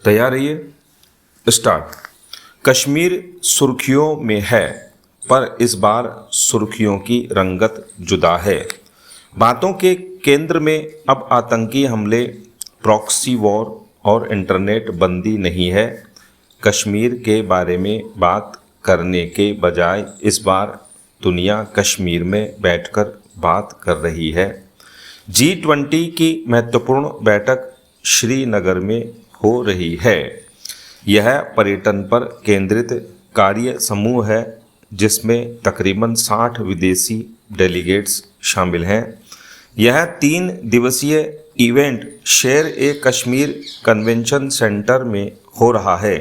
तैयार रहिए। स्टार्ट। कश्मीर सुर्खियों में है, पर इस बार सुर्खियों की रंगत जुदा है। बातों के केंद्र में अब आतंकी हमले, प्रॉक्सी वॉर और इंटरनेट बंदी नहीं है। कश्मीर के बारे में बात करने के बजाय इस बार दुनिया कश्मीर में बैठकर बात कर रही है। G20 की महत्वपूर्ण बैठक श्रीनगर में हो रही है। यह पर्यटन पर केंद्रित कार्य समूह है, जिसमें तकरीबन 60 विदेशी डेलीगेट्स शामिल हैं। यह 3 दिवसीय इवेंट शेर ए कश्मीर कन्वेंशन सेंटर में हो रहा है।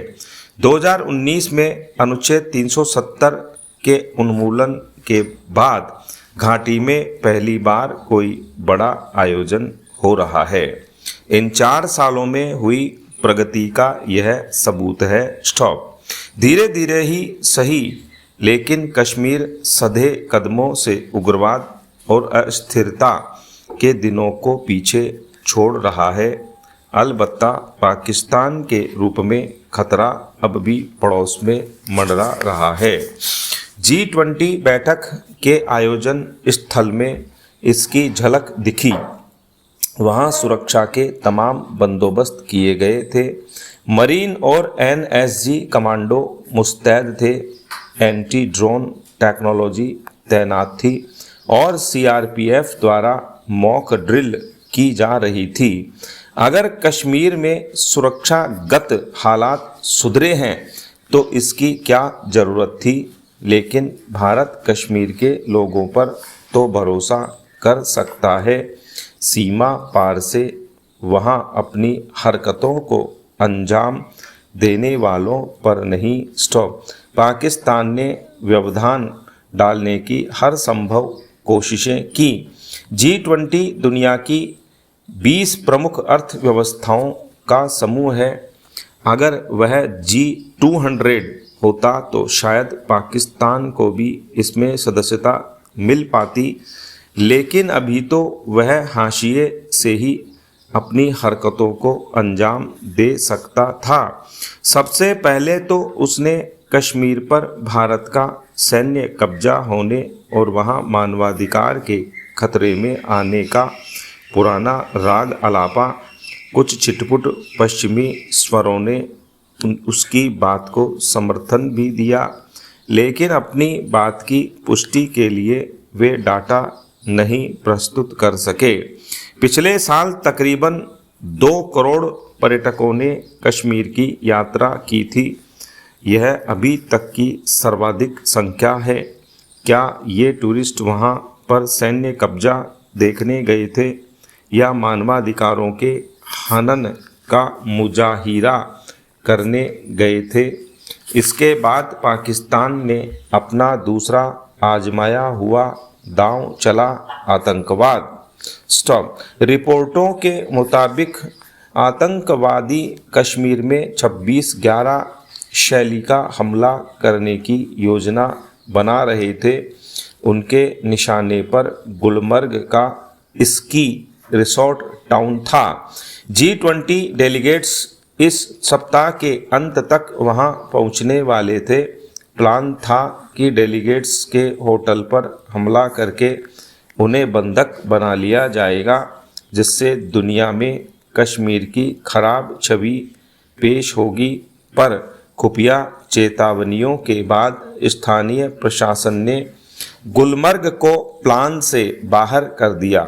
2019 में अनुच्छेद 370 के उन्मूलन के बाद घाटी में पहली बार कोई बड़ा आयोजन हो रहा है। इन 4 सालों में हुई प्रगति का यह सबूत है। स्टॉप। धीरे धीरे ही सही, लेकिन कश्मीर सधे कदमों से उग्रवाद और अस्थिरता के दिनों को पीछे छोड़ रहा है। अलबत्ता पाकिस्तान के रूप में खतरा अब भी पड़ोस में मंडरा रहा है। G20 बैठक के आयोजन स्थल में इसकी झलक दिखी। वहां सुरक्षा के तमाम बंदोबस्त किए गए थे। मरीन और NSG कमांडो मुस्तैद थे। एंटी ड्रोन टेक्नोलॉजी तैनात थी और CRPF द्वारा मॉक ड्रिल की जा रही थी। अगर कश्मीर में सुरक्षागत हालात सुधरे हैं तो इसकी क्या ज़रूरत थी, लेकिन भारत कश्मीर के लोगों पर तो भरोसा कर सकता है। सीमा पार से वहां अपनी हरकतों को अंजाम देने वालों पर नहीं। स्टॉप। पाकिस्तान ने व्यवधान डालने की हर संभव कोशिशें की। G20 दुनिया की 20 प्रमुख अर्थव्यवस्थाओं का समूह है। अगर वह G200 होता तो शायद पाकिस्तान को भी इसमें सदस्यता मिल पाती, लेकिन अभी तो वह हाशिए से ही अपनी हरकतों को अंजाम दे सकता था। सबसे पहले तो उसने कश्मीर पर भारत का सैन्य कब्जा होने और वहां मानवाधिकार के खतरे में आने का पुराना राग अलापा। कुछ छिटपुट पश्चिमी स्वरों ने उसकी बात को समर्थन भी दिया, लेकिन अपनी बात की पुष्टि के लिए वे डाटा नहीं प्रस्तुत कर सके। पिछले साल तकरीबन 2 करोड़ पर्यटकों ने कश्मीर की यात्रा की थी। यह अभी तक की सर्वाधिक संख्या है। क्या ये टूरिस्ट वहां पर सैन्य कब्जा देखने गए थे या मानवाधिकारों के हनन का मुजाहिरा करने गए थे? इसके बाद पाकिस्तान ने अपना दूसरा आजमाया हुआ दांव चला, आतंकवाद। स्टॉप। रिपोर्टों के मुताबिक आतंकवादी कश्मीर में 26/11 शैली का हमला करने की योजना बना रहे थे। उनके निशाने पर गुलमर्ग का स्की रिसोर्ट टाउन था। G20 डेलीगेट्स इस सप्ताह के अंत तक वहां पहुंचने वाले थे। प्लान था कि डेलीगेट्स के होटल पर हमला करके उन्हें बंधक बना लिया जाएगा, जिससे दुनिया में कश्मीर की खराब छवि पेश होगी। पर खुफिया चेतावनियों के बाद स्थानीय प्रशासन ने गुलमर्ग को प्लान से बाहर कर दिया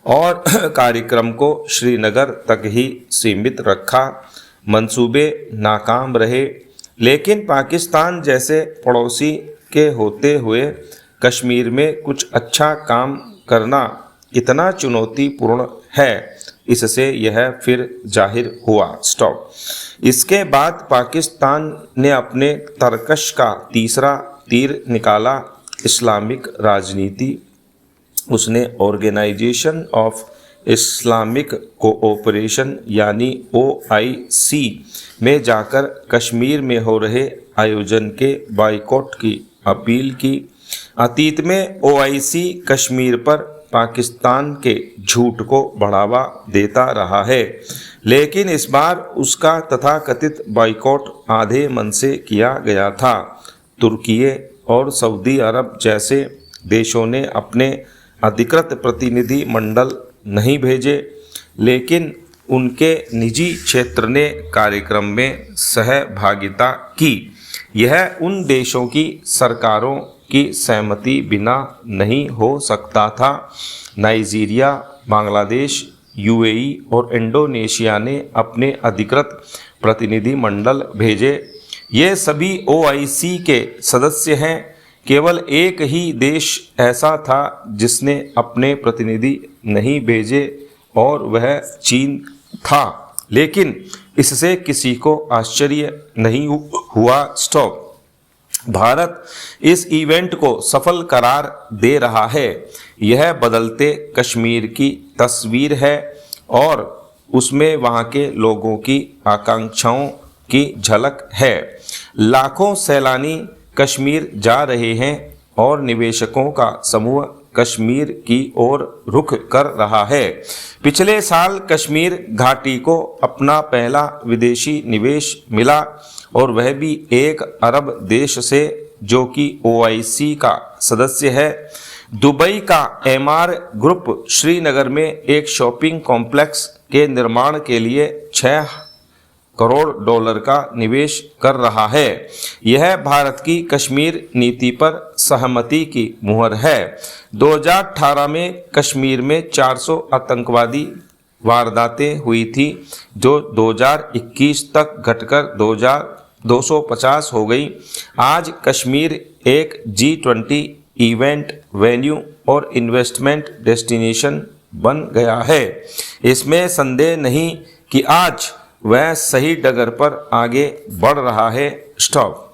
और कार्यक्रम को श्रीनगर तक ही सीमित रखा। मंसूबे नाकाम रहे, लेकिन पाकिस्तान जैसे पड़ोसी के होते हुए कश्मीर में कुछ अच्छा काम करना कितना चुनौतीपूर्ण है, इससे यह फिर जाहिर हुआ। स्टॉप। इसके बाद पाकिस्तान ने अपने तरकश का तीसरा तीर निकाला, इस्लामिक राजनीति। उसने ऑर्गेनाइजेशन ऑफ इस्लामिक कोऑपरेशन यानी OIC में जाकर कश्मीर में हो रहे आयोजन के बाइकॉट की अपील की। अतीत में OIC कश्मीर पर पाकिस्तान के झूठ को बढ़ावा देता रहा है, लेकिन इस बार उसका तथाकथित बॉयकॉट आधे मन से किया गया था। तुर्की और सऊदी अरब जैसे देशों ने अपने अधिकृत प्रतिनिधि मंडल नहीं भेजे, लेकिन उनके निजी क्षेत्र ने कार्यक्रम में सहभागिता की। यह उन देशों की सरकारों की सहमति बिना नहीं हो सकता था। नाइजीरिया, बांग्लादेश, यूएई और इंडोनेशिया ने अपने अधिकृत प्रतिनिधि मंडल भेजे। ये सभी ओआईसी के सदस्य हैं। केवल एक ही देश ऐसा था जिसने अपने प्रतिनिधि नहीं भेजे और वह चीन था, लेकिन इससे किसी को आश्चर्य नहीं हुआ। स्टॉप। भारत इस इवेंट को सफल करार दे रहा है। यह बदलते कश्मीर की तस्वीर है और उसमें वहाँ के लोगों की आकांक्षाओं की झलक है। लाखों सैलानी कश्मीर जा रहे हैं और निवेशकों का समूह कश्मीर की ओर रुख कर रहा है। पिछले साल कश्मीर घाटी को अपना पहला विदेशी निवेश मिला और वह भी एक अरब देश से जो कि ओआईसी का सदस्य है। दुबई का एमआर ग्रुप श्रीनगर में एक शॉपिंग कॉम्प्लेक्स के निर्माण के लिए $6 करोड़ का निवेश कर रहा है। यह भारत की कश्मीर नीति पर सहमति की मुहर है। 2018 में कश्मीर में 400 आतंकवादी वारदातें हुई थी, जो 2021 तक घटकर 250 हो गई। आज कश्मीर एक G20 इवेंट वेन्यू और इन्वेस्टमेंट डेस्टिनेशन बन गया है। इसमें संदेह नहीं कि आज वह सही डगर पर आगे बढ़ रहा है। स्टॉप।